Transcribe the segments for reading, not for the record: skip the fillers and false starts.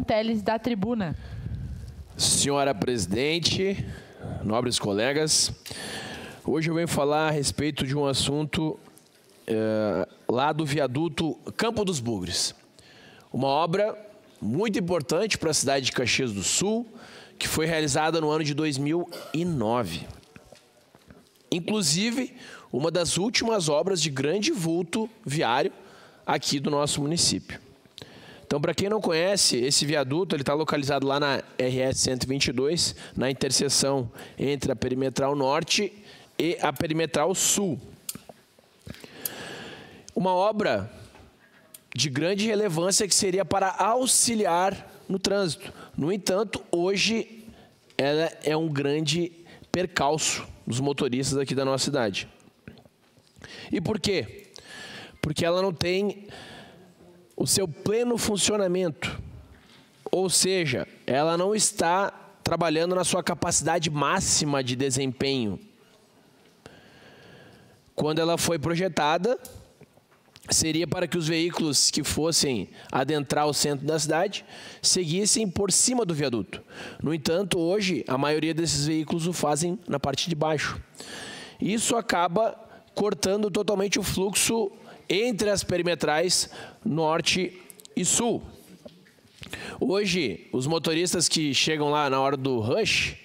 Teles, da tribuna. Senhora presidente, nobres colegas, hoje eu venho falar a respeito de um assunto lá do viaduto Campo dos Bugres. Uma obra muito importante para a cidade de Caxias do Sul, que foi realizada no ano de 2009. Inclusive, uma das últimas obras de grande vulto viário aqui do nosso município. Então, para quem não conhece, esse viaduto ele está localizado lá na RS 122, na interseção entre a Perimetral Norte e a Perimetral Sul. Uma obra de grande relevância que seria para auxiliar no trânsito. No entanto, hoje ela é um grande percalço dos motoristas aqui da nossa cidade. E por quê? Porque ela não tem o seu pleno funcionamento, ou seja, ela não está trabalhando na sua capacidade máxima de desempenho. Quando ela foi projetada, seria para que os veículos que fossem adentrar o centro da cidade seguissem por cima do viaduto. No entanto, hoje, a maioria desses veículos o fazem na parte de baixo. Isso acaba cortando totalmente o fluxo entre as perimetrais norte e sul. Hoje, os motoristas que chegam lá na hora do rush,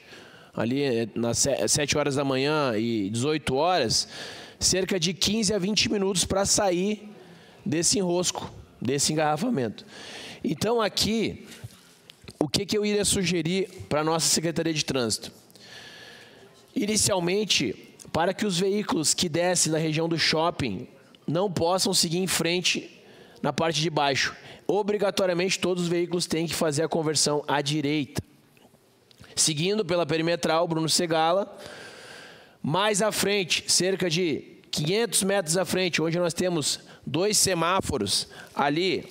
ali nas 7 horas da manhã e 18 horas, cerca de 15 a 20 minutos para sair desse enrosco, desse engarrafamento. Então aqui, o que eu iria sugerir para a nossa Secretaria de Trânsito? Inicialmente, para que os veículos que descem da região do shopping não possam seguir em frente na parte de baixo. Obrigatoriamente, todos os veículos têm que fazer a conversão à direita. Seguindo pela perimetral Bruno Segala, mais à frente, cerca de 500 metros à frente, onde nós temos 2 semáforos ali,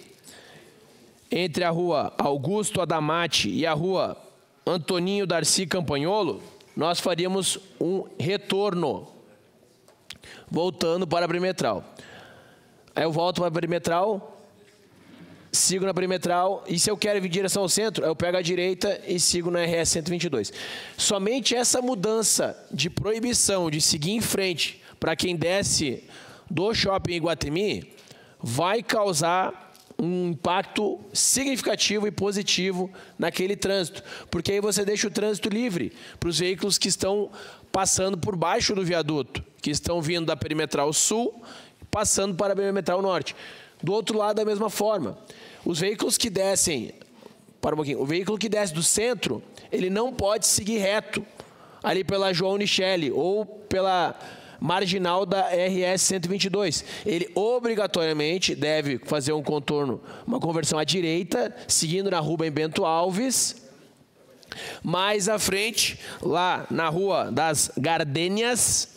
entre a rua Augusto Adamati e a rua Antoninho Darcy Campagnolo, nós faríamos um retorno, voltando para a perimetral. Aí eu volto para a perimetral, sigo na perimetral, e se eu quero vir em direção ao centro, eu pego a direita e sigo na RS 122. Somente essa mudança de proibição de seguir em frente para quem desce do shopping Iguatemi vai causar um impacto significativo e positivo naquele trânsito, porque aí você deixa o trânsito livre para os veículos que estão passando por baixo do viaduto, que estão vindo da perimetral sul, passando para a perimetral norte. Do outro lado, da mesma forma, os veículos que descem, o veículo que desce do centro, ele não pode seguir reto ali pela João Nichelle ou pela marginal da RS 122. Ele obrigatoriamente deve fazer um contorno, uma conversão à direita, seguindo na Rubem Bento Alves. Mais à frente, lá na Rua das Gardênias,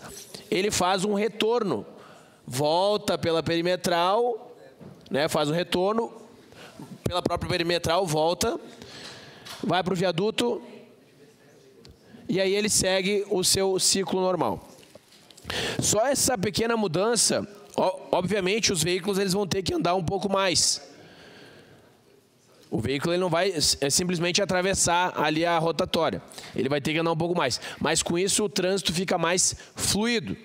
ele faz um retorno. Volta pela perimetral, né, faz um retorno, pela própria perimetral, volta, vai para o viaduto e aí ele segue o seu ciclo normal. Só essa pequena mudança, obviamente os veículos eles vão ter que andar um pouco mais. O veículo ele não vai simplesmente atravessar ali a rotatória, ele vai ter que andar um pouco mais. Mas com isso o trânsito fica mais fluido.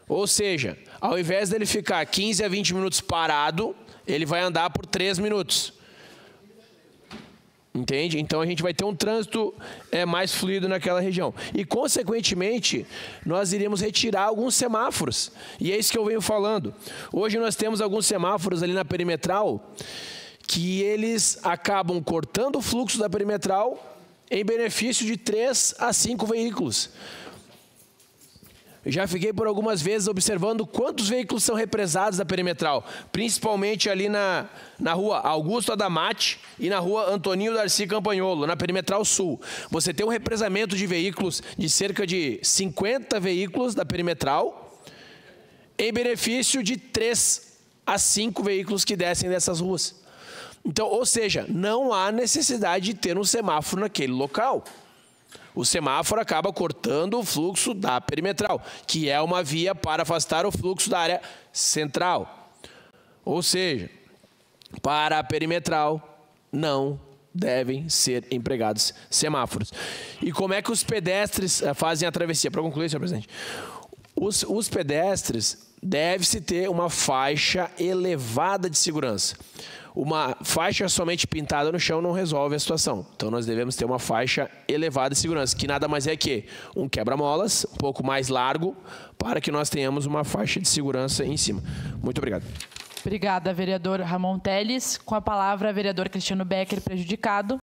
Ou seja, ao invés dele ficar 15 a 20 minutos parado, ele vai andar por 3 minutos. Entende? Então a gente vai ter um trânsito mais fluido naquela região. E, consequentemente, nós iríamos retirar alguns semáforos. E é isso que eu venho falando. Hoje nós temos alguns semáforos ali na perimetral que eles acabam cortando o fluxo da perimetral em benefício de 3 a 5 veículos. Eu já fiquei por algumas vezes observando quantos veículos são represados da perimetral, principalmente ali na rua Augusto Adamati e na rua Antoninho Darcy Campagnolo, na perimetral sul. Você tem um represamento de veículos de cerca de 50 veículos da perimetral, em benefício de 3 a 5 veículos que descem dessas ruas. Então, ou seja, não há necessidade de ter um semáforo naquele local. O semáforo acaba cortando o fluxo da perimetral, que é uma via para afastar o fluxo da área central. Ou seja, para a perimetral, não devem ser empregados semáforos. E como é que os pedestres fazem a travessia? Para concluir, senhor presidente, os pedestres deve-se ter uma faixa elevada de segurança. Uma faixa somente pintada no chão não resolve a situação. Então, nós devemos ter uma faixa elevada de segurança, que nada mais é que um quebra-molas, um pouco mais largo, para que nós tenhamos uma faixa de segurança em cima. Muito obrigado. Obrigada, vereador Ramon Teles. Com a palavra, vereador Cristiano Becker, prejudicado.